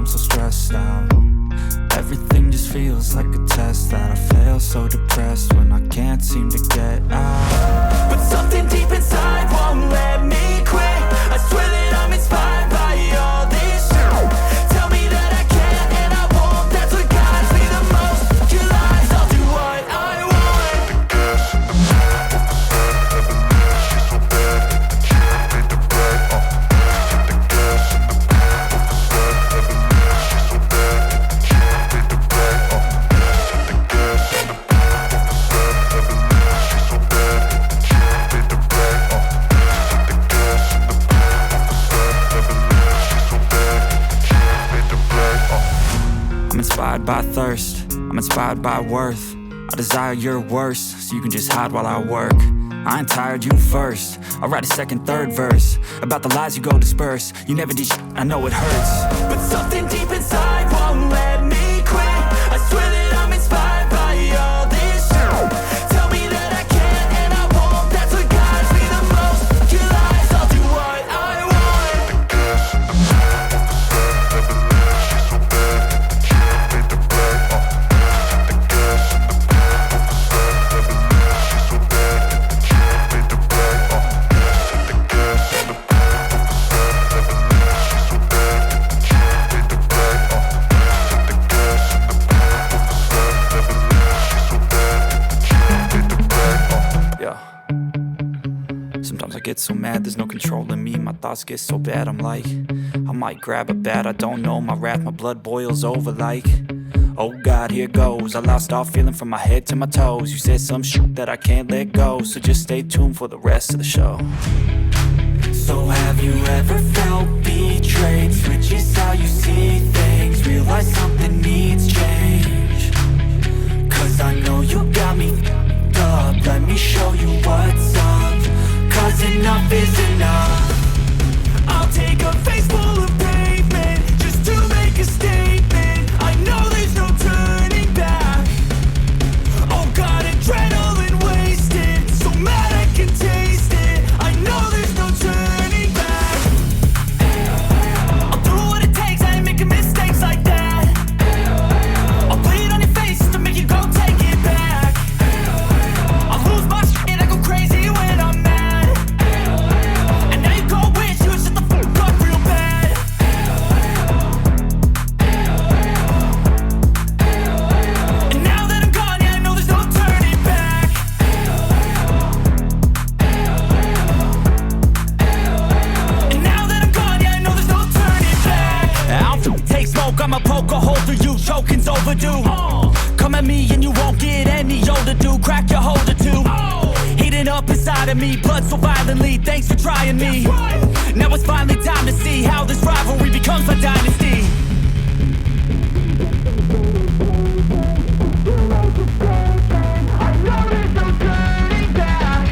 I'm so stressed out. Everything just feels like a test that I fail, so depressed when I can't seem to get out. But something deep inside won't let me quit. I swear that I'm inspired by all this shit. Tell me that I can and I won't. That's what guides me the most. Your lies, I'll do what I want. I'm inspired by thirst, I'm inspired by worth. I desire your worst, so you can just hide while I work. I ain't tired, you first. I'll write a second, third verse about the lies you go disperse. You never did shit, I know it hurts. But something deep inside won't let me quit. I swear that I'm inspired by all this shit. Tell me that I can and I won't. That's what guides me the most. Your lies, I'll do what I want. Sometimes I get so mad, there's no controlling me. My thoughts get so bad, I'm like, I might grab a bat, I don't know. My wrath, my blood boils over like, oh God, here goes. I lost all feeling from my head to my toes. You said some shit that I can't let go, so just stay tuned for the rest of the show. So have you ever felt betrayed? Switches how you see things, realize something needs change. Cause I know you got me f***ed up, let me show you what's up. Cause enough is enough. I'll take a face full of pavement just to make a statement. I know there's no turning back. Oh God, adrenaline wasted, so mad I can taste it. I know there's no turning back. I'll do what it takes, I ain't making mistakes like that. I'll bleed on your face to make you go take it back. I'll lose my shit and I go crazy when I'm mad. I'ma poke a hole through you, choking's overdue. Come at me and you won't get any older, dude. Crack your holder too. Heating up inside of me, blood so violently. Thanks for trying me. Now it's finally time to see how this rivalry becomes a dynasty. I know there's no turning back.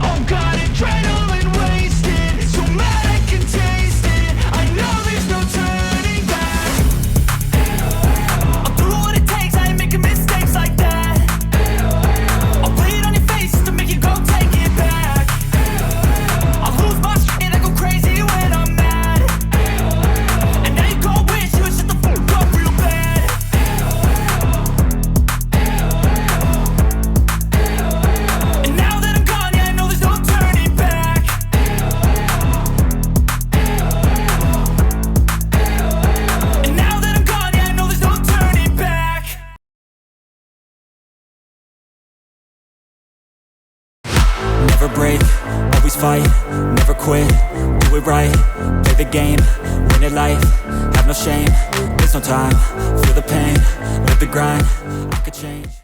Oh God, adrenaline wasted, so mad I can taste it. I know there's no turning. Never break, always fight, never quit, do it right, play the game, win it life, have no shame, there's no time, feel the pain, live the grind, I could change.